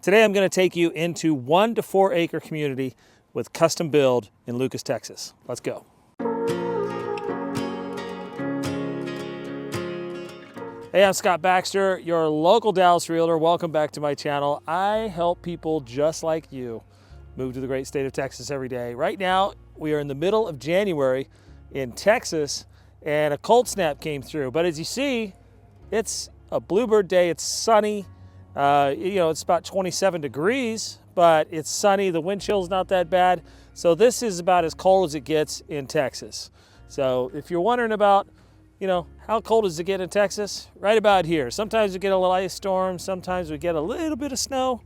Today I'm going to take you into 1 to 4 acre community with custom build in Lucas, Texas. Let's go. Hey, I'm Scott Baxter, your local Dallas realtor. Welcome back to my channel. I help people just like you move to the great state of Texas every day. Right now, we are in the middle of January in Texas, and a cold snap came through. But as you see, it's a bluebird day. It's sunny. It's about 27 degrees, but it's sunny. The wind chill's not that bad. So this is about as cold as it gets in Texas. So if you're wondering about, how cold does it get in Texas? Right about here. Sometimes we get a little ice storm. Sometimes we get a little bit of snow.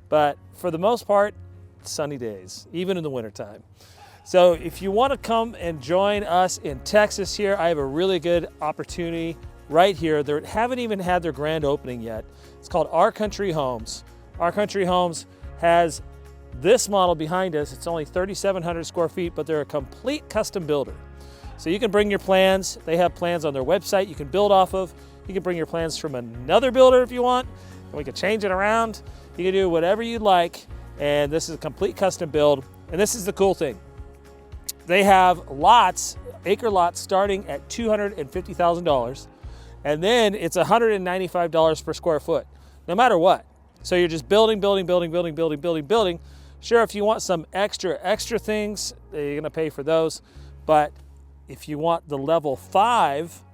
But for the most part, sunny days, even in the wintertime. So if you want to come and join us in Texas here, I have a really good opportunity right here. They haven't even had their grand opening yet. It's called Our Country Homes. Our Country Homes has this model behind us. It's only 3,700 square feet, but they're a complete custom builder. So you can bring your plans. They have plans on their website you can build off of. You can bring your plans from another builder if you want, and we can change it around. You can do whatever you'd like, and this is a complete custom build. And this is the cool thing. They have lots, acre lots, starting at $250,000, and then it's $195 per square foot, no matter what. So you're just building. Sure, if you want some extra things, you're gonna pay for those. But if you want the level 5,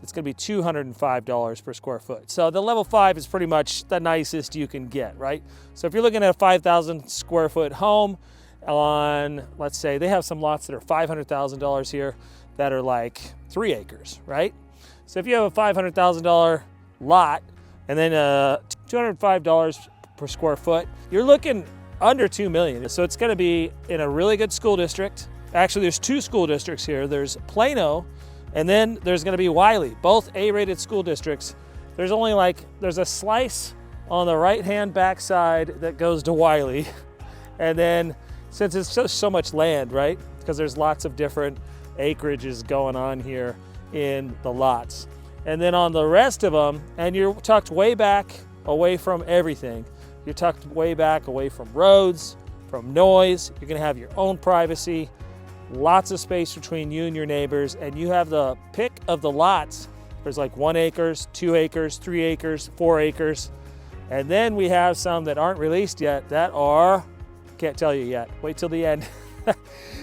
it's gonna be $205 per square foot. So the level 5 is pretty much the nicest you can get, right? So if you're looking at a 5,000 square foot home on, let's say, they have some lots that are $500,000 here that are like 3 acres, right? So if you have a $500,000 lot and then $205 per square foot, you're looking under $2 million. So it's gonna be in a really good school district. Actually, there's 2 school districts here. There's Plano, and then there's gonna be Wylie, both A-rated school districts. There's a slice on the right-hand backside that goes to Wylie. And then, since it's just so much land, right? Because there's lots of different acreages going on here in the lots. And then on the rest of them, and you're tucked way back away from everything. You're tucked way back away from roads, from noise. You're gonna have your own privacy, lots of space between you and your neighbors, and you have the pick of the lots. There's like 1 acre, 2 acres, 3 acres, 4 acres. And then we have some that aren't released yet that are, can't tell you yet, wait till the end.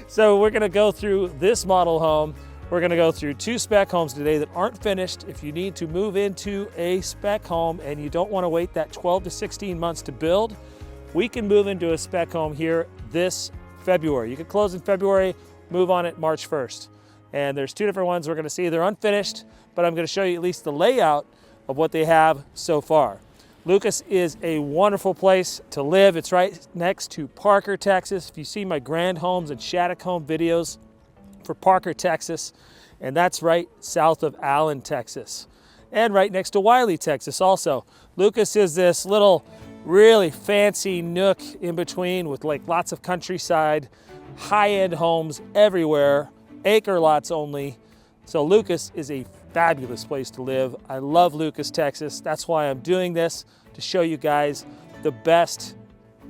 So we're gonna go through this model home. We're gonna go through 2 spec homes today that aren't finished. If you need to move into a spec home and you don't wanna wait that 12 to 16 months to build, we can move into a spec home here this February. You could close in February, move on it March 1st. And there's 2 different ones we're gonna see. They're unfinished, but I'm gonna show you at least the layout of what they have so far. Lucas is a wonderful place to live. It's right next to Parker, Texas. If you see my Grand Homes and Shattuck Home videos for Parker, Texas, and that's right south of Allen, Texas, and right next to Wylie, Texas also. Lucas is this little really fancy nook in between with like lots of countryside, high-end homes everywhere, acre lots only. So Lucas is a fabulous place to live. I love Lucas, Texas. That's why I'm doing this, to show you guys the best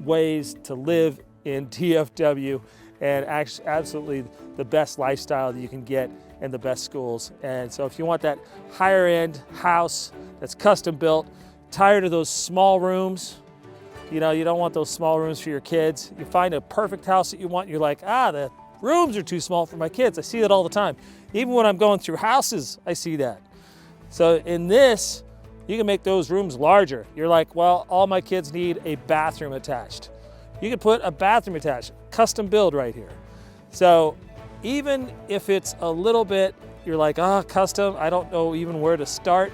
ways to live in DFW, and actually absolutely the best lifestyle that you can get and the best schools. And so if you want that higher end house that's custom built, tired of those small rooms, you don't want those small rooms for your kids. You find a perfect house that you want, you're like, the rooms are too small for my kids. I see that all the time. Even when I'm going through houses, I see that. So in this, you can make those rooms larger. You're like, well, all my kids need a bathroom attached. You can put a bathroom attached, custom build right here. So even if it's a little bit, you're like, custom, I don't know even where to start,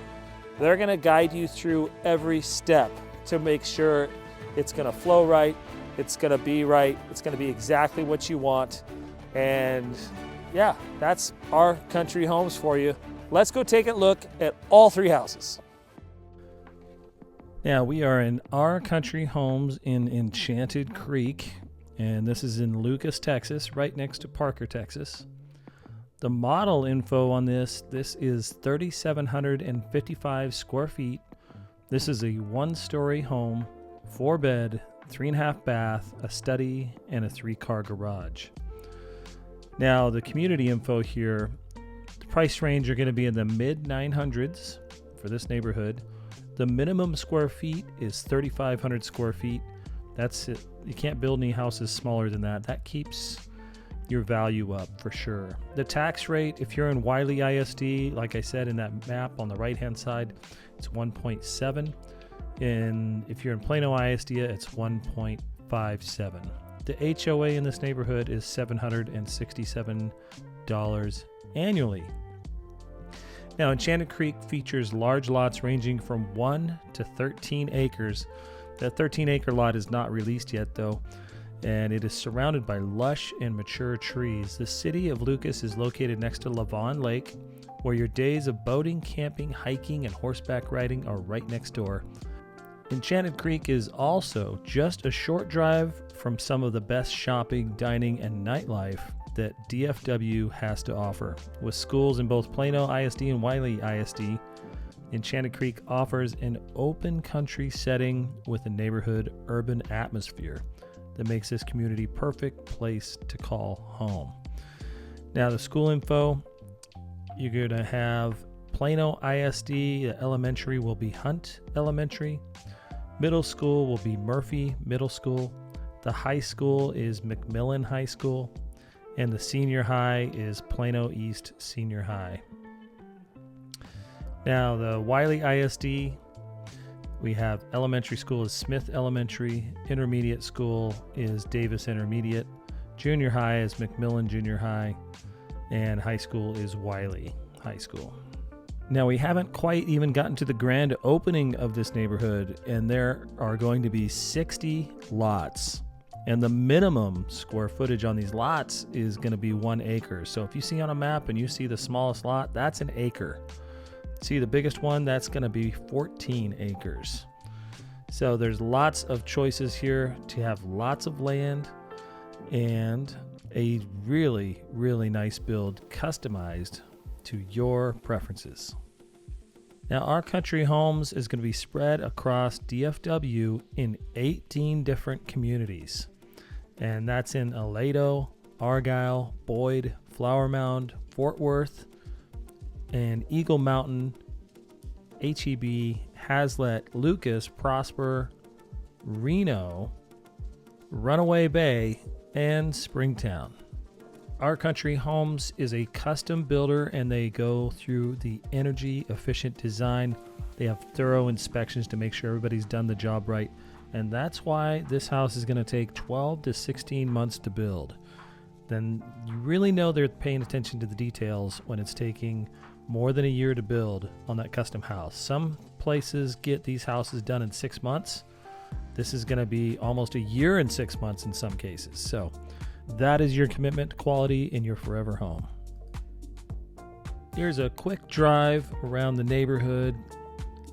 they're gonna guide you through every step to make sure it's gonna flow right, it's gonna be right, it's gonna be exactly what you want. And yeah, that's Our Country Homes for you. Let's go take a look at all 3 houses. Now we are in Our Country Homes in Enchanted Creek, and this is in Lucas, Texas, right next to Parker, Texas. The model info on this is 3,755 square feet. This is a 1-story home, 4-bed, 3.5 bath, a study, and a 3-car garage. Now, the community info here, the price range are going to be in the mid 900s for this neighborhood. The minimum square feet is 3,500 square feet. That's it. You can't build any houses smaller than that. That keeps your value up for sure. The tax rate, if you're in Wylie ISD, like I said in that map on the right-hand side, it's 1.7. And if you're in Plano ISD, it's 1.57. The HOA in this neighborhood is $767 annually. Now, Enchanted Creek features large lots ranging from 1 to 13 acres. That 13-acre lot is not released yet, though, and it is surrounded by lush and mature trees. The city of Lucas is located next to Lavon Lake, where your days of boating, camping, hiking, and horseback riding are right next door. Enchanted Creek is also just a short drive from some of the best shopping, dining, and nightlife that DFW has to offer. With schools in both Plano ISD and Wylie ISD, Enchanted Creek offers an open country setting with a neighborhood urban atmosphere that makes this community perfect place to call home. Now, the school info, you're going to have Plano ISD, the elementary will be Hunt Elementary. Middle school will be Murphy Middle School. The high school is McMillan High School. And the senior high is Plano East Senior High. Now, the Wylie ISD, we have elementary school is Smith Elementary, intermediate school is Davis Intermediate, junior high is McMillan Junior High, and high school is Wylie High School. Now, we haven't quite even gotten to the grand opening of this neighborhood, and there are going to be 60 lots. And the minimum square footage on these lots is going to be 1 acre. So if you see on a map and you see the smallest lot, that's an acre. See the biggest one, that's going to be 14 acres. So there's lots of choices here to have lots of land and a really, really nice build customized to your preferences. Now, Our Country Homes is going to be spread across DFW in 18 different communities. And that's in Aledo, Argyle, Boyd, Flower Mound, Fort Worth, and Eagle Mountain, HEB, Hazlet, Lucas, Prosper, Reno, Runaway Bay, and Springtown. Our Country Homes is a custom builder, and they go through the energy efficient design. They have thorough inspections to make sure everybody's done the job right. And that's why this house is going to take 12 to 16 months to build. Then you really know they're paying attention to the details when it's taking more than a year to build on that custom house. Some places get these houses done in 6 months. This is going to be almost a year and 6 months in some cases. So that is your commitment to quality in your forever home. Here's a quick drive around the neighborhood,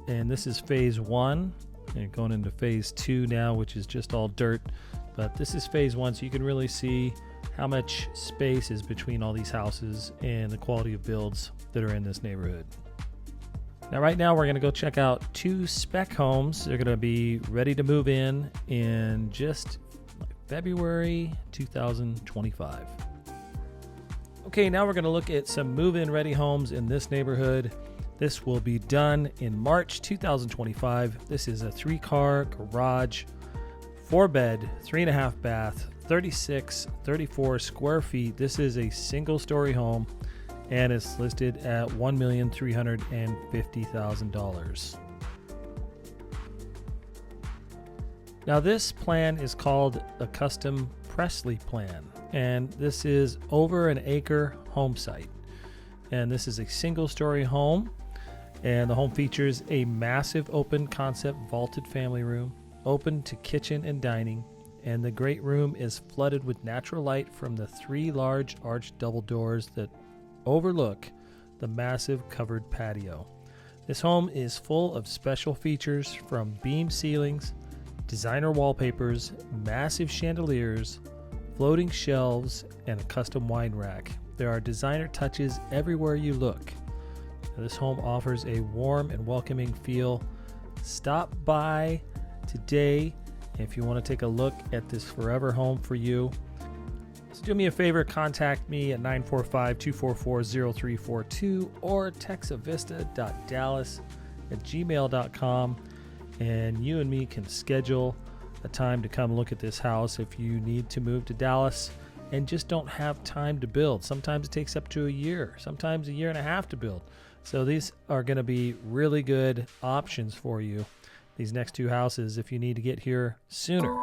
and this is phase 1. And going into phase 2 now, which is just all dirt. But this is phase 1, so you can really see how much space is between all these houses and the quality of builds that are in this neighborhood. Now, right now, we're going to go check out 2 spec homes. They're going to be ready to move in just February 2025. Okay, now we're going to look at some move-in ready homes in this neighborhood. This will be done in March 2025. This is a 3-car garage, 4-bed, 3.5 bath, 34 square feet. This is a single-story home, and it's listed at $1,350,000. Now, this plan is called a custom Presley plan, and this is over an acre home site. And this is a single-story home. And the home features a massive open concept vaulted family room, open to kitchen and dining, and the great room is flooded with natural light from the 3 large arched double doors that overlook the massive covered patio. This home is full of special features from beam ceilings, designer wallpapers, massive chandeliers, floating shelves, and a custom wine rack. There are designer touches everywhere you look. This home offers a warm and welcoming feel. Stop by today if you want to take a look at this forever home for you. So do me a favor, contact me at 945-244-0342 or texavista.dallas@gmail.com, and you and me can schedule a time to come look at this house if you need to move to Dallas and just don't have time to build. Sometimes it takes up to a year, sometimes a year and a half to build. So these are going to be really good options for you, these next two houses, if you need to get here sooner.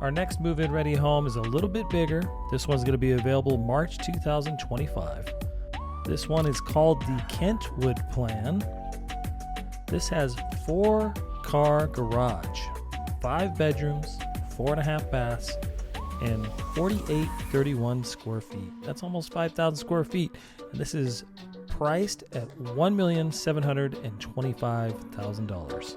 Our next move-in ready home is a little bit bigger. This one's going to be available March 2025. This one is called the Kentwood Plan. This has 4-car garage, 5 bedrooms, 4.5 baths, and 4,831 square feet. That's almost 5,000 square feet. And this is priced at $1,725,000.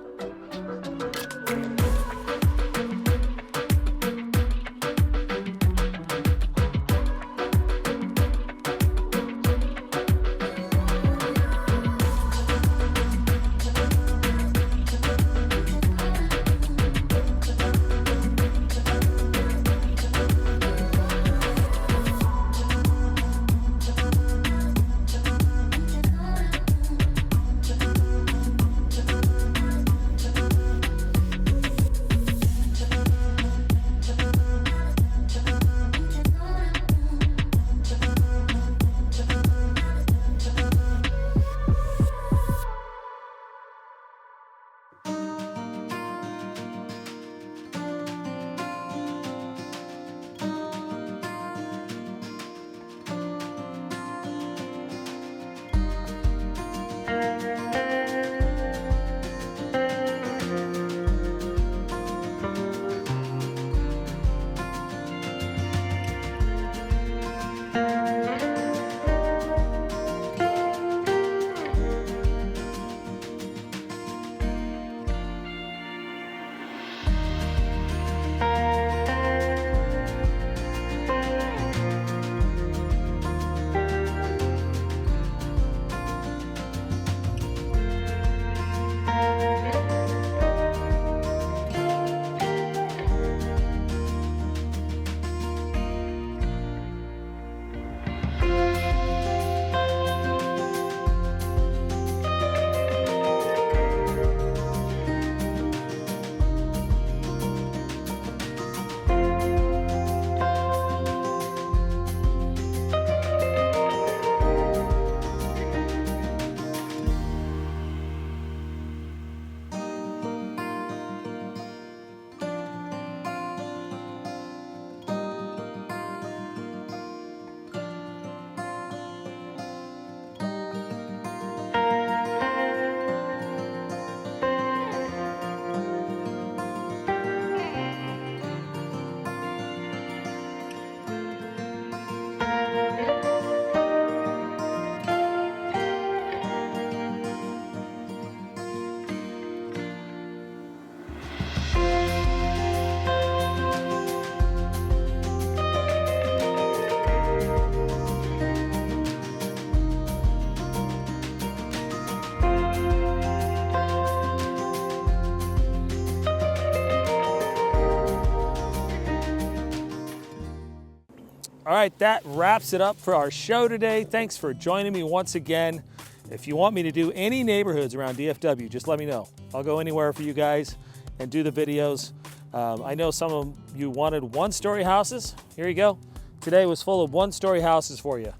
All right, that wraps it up for our show today. Thanks for joining me once again. If you want me to do any neighborhoods around DFW, just let me know. I'll go anywhere for you guys and do the videos. I know some of you wanted one-story houses. Here you go. Today was full of one-story houses for you.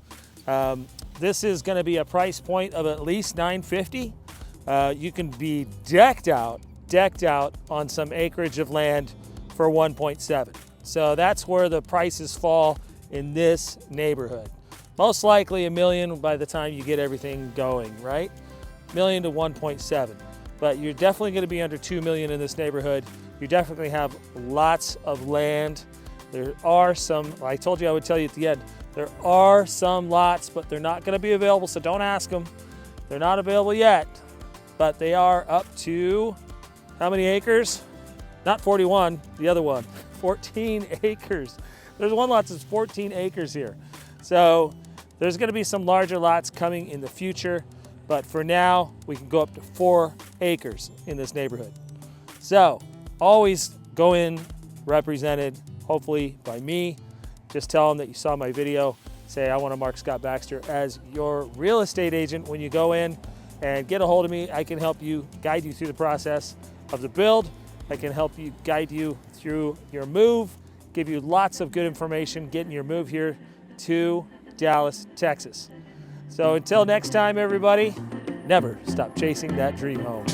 This is going to be a price point of at least $950. You can be decked out on some acreage of land for 1.7. So that's where the prices fall in this neighborhood. Most likely $1 million by the time you get everything going, right? $1 million to 1.7. But you're definitely going to be under $2 million in this neighborhood. You definitely have lots of land. There are some, I told you I would tell you at the end, there are some lots, but they're not going to be available, so don't ask them. They're not available yet, but they are up to how many acres? Not 41, the other one, 14 acres. There's one lot that's 14 acres here. So there's going to be some larger lots coming in the future, but for now, we can go up to 4 acres in this neighborhood. So always go in represented, hopefully by me. Just tell them that you saw my video. Say, I want to mark Scott Baxter as your real estate agent when you go in, and get a hold of me. I can help you, guide you through the process of the build. I can help you, guide you through your move, give you lots of good information getting your move here to Dallas, Texas. So until next time, everybody, never stop chasing that dream home.